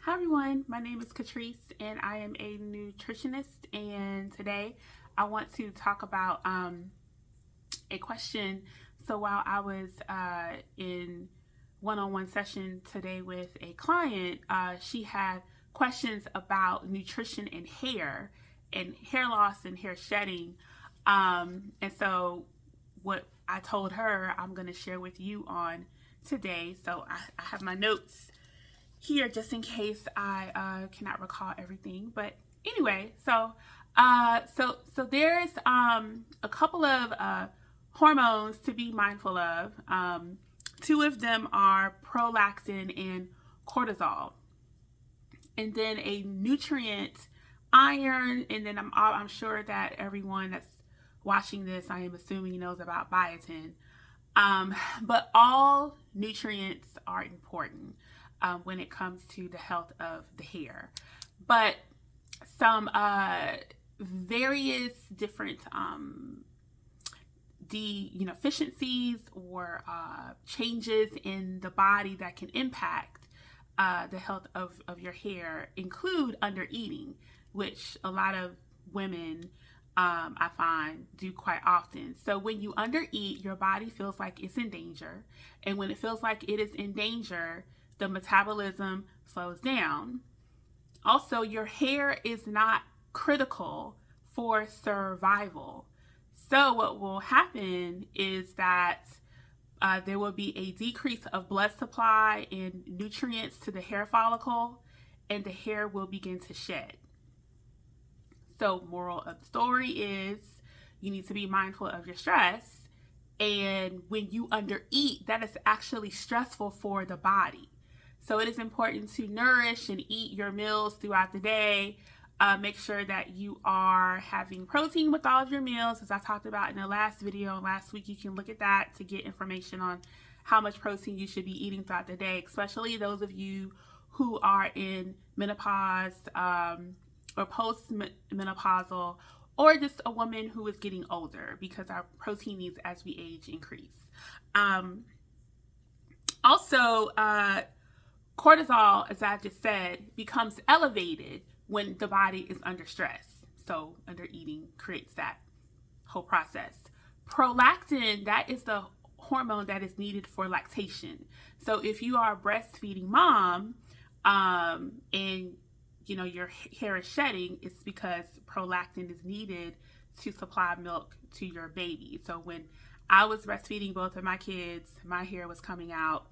Hi everyone, my name is Catrice and I am a nutritionist, and today I want to talk about a question. So while I was in one-on-one session today with a client, she had questions about nutrition and hair loss and hair shedding. And so what I told her I'm going to share with you on today. So I have my notes here just in case I cannot recall everything. But anyway, so there's a couple of hormones to be mindful of. Two of them are prolactin and cortisol, and then a nutrient, iron, and then I'm sure that everyone that's watching this, I am assuming, knows about biotin. But all nutrients are important when it comes to the health of the hair. But some various different deficiencies or changes in the body that can impact the health of your hair include under eating, which a lot of women I find do quite often. So when you undereat, your body feels like it's in danger. And when it feels like it is in danger, the metabolism slows down. Also, your hair is not critical for survival. So what will happen is that there will be a decrease of blood supply and nutrients to the hair follicle, and the hair will begin to shed. So, moral of the story is you need to be mindful of your stress. And when you undereat, that is actually stressful for the body. So, it is important to nourish and eat your meals throughout the day. Make sure that you are having protein with all of your meals, as I talked about in the last video last week. You can look at that to get information on how much protein you should be eating throughout the day, especially those of you who are in menopause, or post-menopausal, or just a woman who is getting older, because our protein needs as we age increase. Also, cortisol, as I just said, becomes elevated when the body is under stress. So under eating creates that whole process. Prolactin, that is the hormone that is needed for lactation. So if you are a breastfeeding mom, and your hair is shedding, it's because prolactin is needed to supply milk to your baby. So when I was breastfeeding both of my kids, my hair was coming out,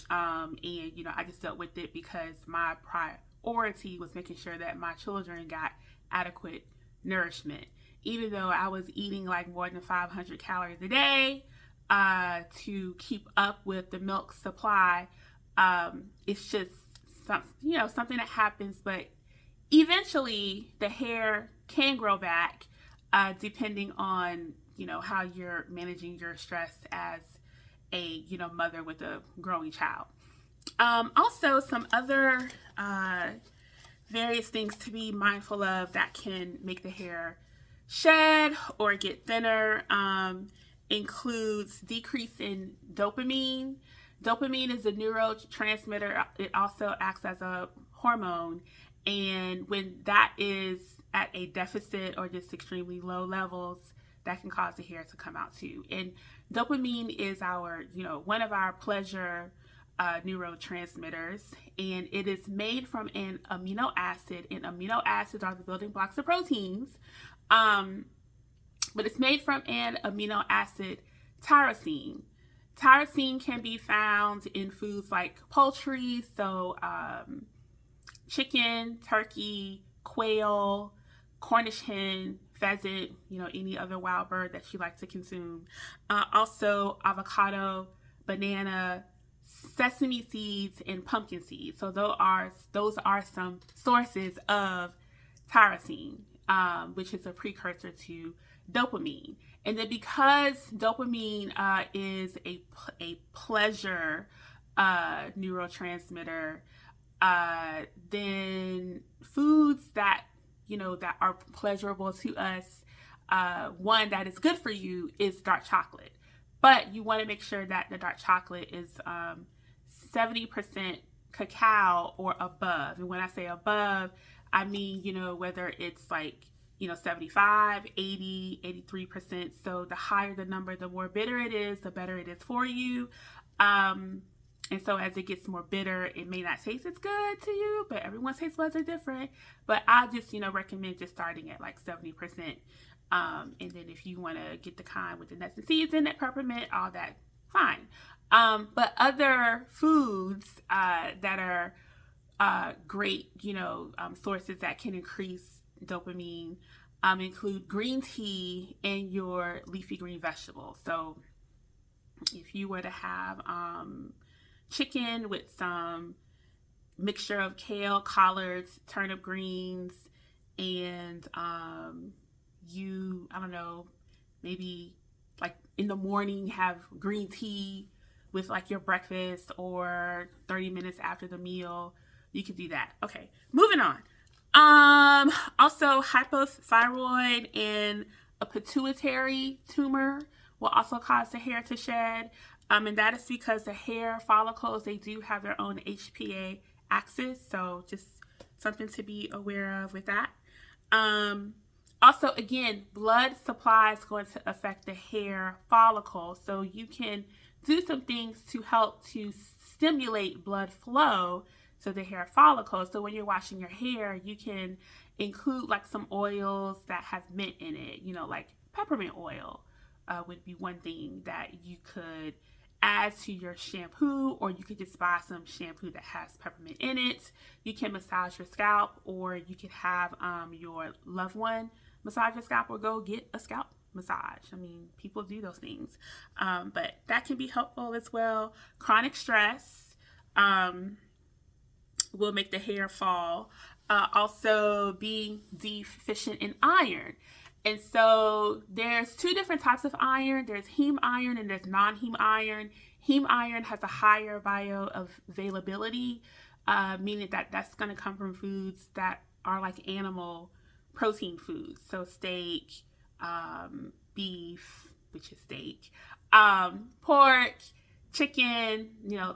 and I just dealt with it because my priority was making sure that my children got adequate nourishment. Even though I was eating like more than 500 calories a day to keep up with the milk supply, it's just something that happens. But eventually the hair can grow back, depending on how you're managing your stress as a mother with a growing child. Also, some other various things to be mindful of that can make the hair shed or get thinner includes decrease in dopamine. Dopamine is a neurotransmitter. It also acts as a hormone. And when that is at a deficit or just extremely low levels, that can cause the hair to come out too. And dopamine is one of our pleasure neurotransmitters, and it is made from an amino acid. And amino acids are the building blocks of proteins. But it's made from an amino acid, tyrosine. Tyrosine can be found in foods like poultry, so chicken, turkey, quail, Cornish hen, pheasant, any other wild bird that you like to consume. Also avocado, banana, sesame seeds, and pumpkin seeds. So those are some sources of tyrosine, which is a precursor to dopamine. And then because dopamine is a pleasure neurotransmitter, then foods that that are pleasurable to us, one that is good for you is dark chocolate. But you want to make sure that the dark chocolate is 70% cacao or above. And when I say above, I mean, whether it's like, 75, 80, 83%. So the higher the number, the more bitter it is, the better it is for you. And so as it gets more bitter, it may not taste as good to you, but everyone's taste buds are different. But I just, recommend just starting at like 70%. And then if you want to get the kind with the nuts and seeds in it, peppermint, all that, fine. But other foods that are great, sources that can increase dopamine include green tea and your leafy green vegetables. So if you were to have chicken with some mixture of kale, collards, turnip greens, and I don't know, maybe like in the morning have green tea with like your breakfast or 30 minutes after the meal, you can do that. Okay, moving on. Also hypothyroid and a pituitary tumor will also cause the hair to shed. And that is because the hair follicles, they do have their own HPA axis. So just something to be aware of with that. Also, again, blood supply is going to affect the hair follicle. So you can do some things to help to stimulate blood flow to the hair follicle. So when you're washing your hair, you can include like some oils that have mint in it, like peppermint oil would be one thing that you could add to your shampoo, or you could just buy some shampoo that has peppermint in it. You can massage your scalp, or you could have your loved one massage your scalp, or go get a scalp massage. I mean, people do those things, but that can be helpful as well. Chronic stress will make the hair fall. Also, being deficient in iron. And so there's two different types of iron. There's heme iron and there's non-heme iron. Heme iron has a higher bioavailability, meaning that that's going to come from foods that are like animal protein foods. So steak, beef, which is steak, pork, chicken,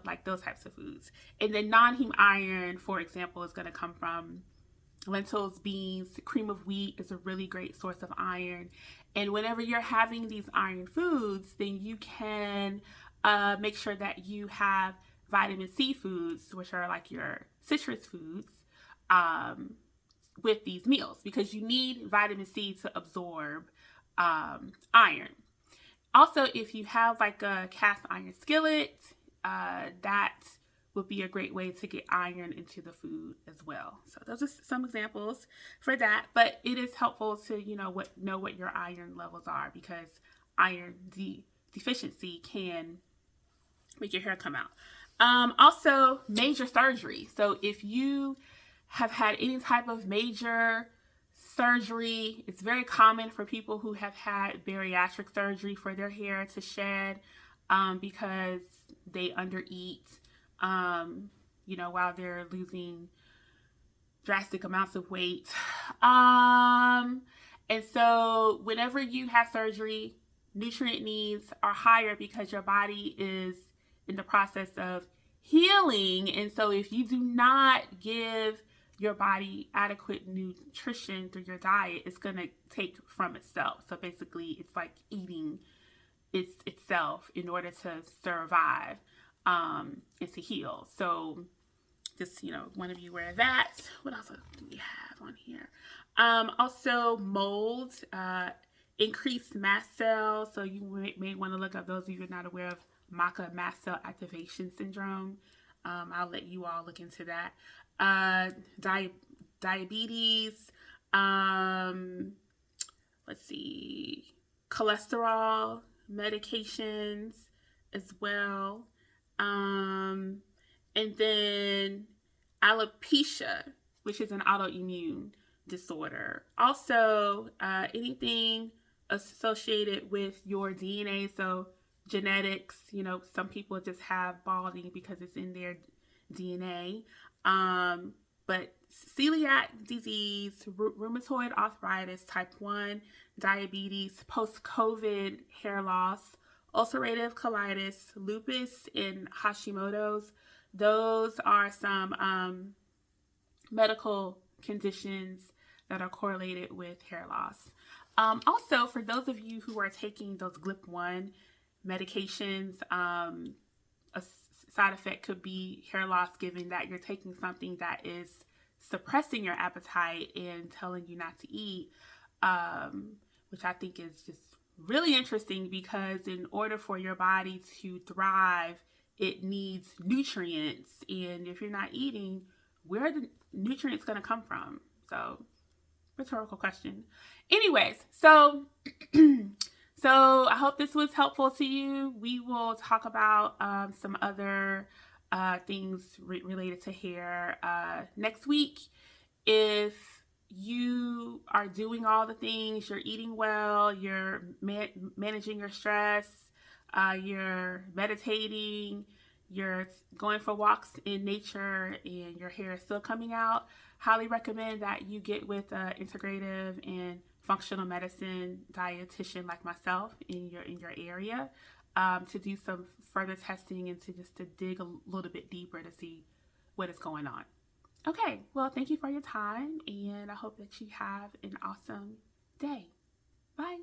like those types of foods. And then non-heme iron, for example, is going to come from lentils, beans, cream of wheat is a really great source of iron. And whenever you're having these iron foods, then you can make sure that you have vitamin C foods, which are like your citrus foods, with these meals, because you need vitamin C to absorb iron. Also, if you have like a cast iron skillet, that would be a great way to get iron into the food as well. So those are some examples for that, but it is helpful to know what your iron levels are, because iron deficiency can make your hair come out. Also, major surgery. So if you have had any type of major surgery, it's very common for people who have had bariatric surgery for their hair to shed because they undereat, while they're losing drastic amounts of weight. And so whenever you have surgery, nutrient needs are higher because your body is in the process of healing. And so if you do not give your body adequate nutrition through your diet, it's going to take from itself. So basically, it's like eating itself in order to survive and to heal. So just, want to be aware of that. What else do we have on here? Also, mold, increased mast cells. So you may want to look up, those of you who are not aware of MACA, mast cell activation syndrome. I'll let you all look into that. Diabetes, let's see, cholesterol medications as well, and then alopecia, which is an autoimmune disorder. Also, anything associated with your DNA, so genetics, some people just have balding because it's in their DNA. But celiac disease, rheumatoid arthritis, type 1 diabetes, post-COVID hair loss, ulcerative colitis, lupus, and Hashimoto's, those are some medical conditions that are correlated with hair loss. Also, for those of you who are taking those GLP-1 medications, a side effect could be hair loss, given that you're taking something that is suppressing your appetite and telling you not to eat, which I think is just really interesting, because in order for your body to thrive, it needs nutrients. And if you're not eating, where are the nutrients going to come from? So, rhetorical question. Anyways, so so I hope this was helpful to you. We will talk about some other things related to hair next week. If you are doing all the things, you're eating well, you're managing your stress, you're meditating, you're going for walks in nature, and your hair is still coming out, highly recommend that you get with an integrative and functional medicine dietitian like myself in your area, to do some further testing and to dig a little bit deeper to see what is going on. Okay, well, thank you for your time, and I hope that you have an awesome day. Bye.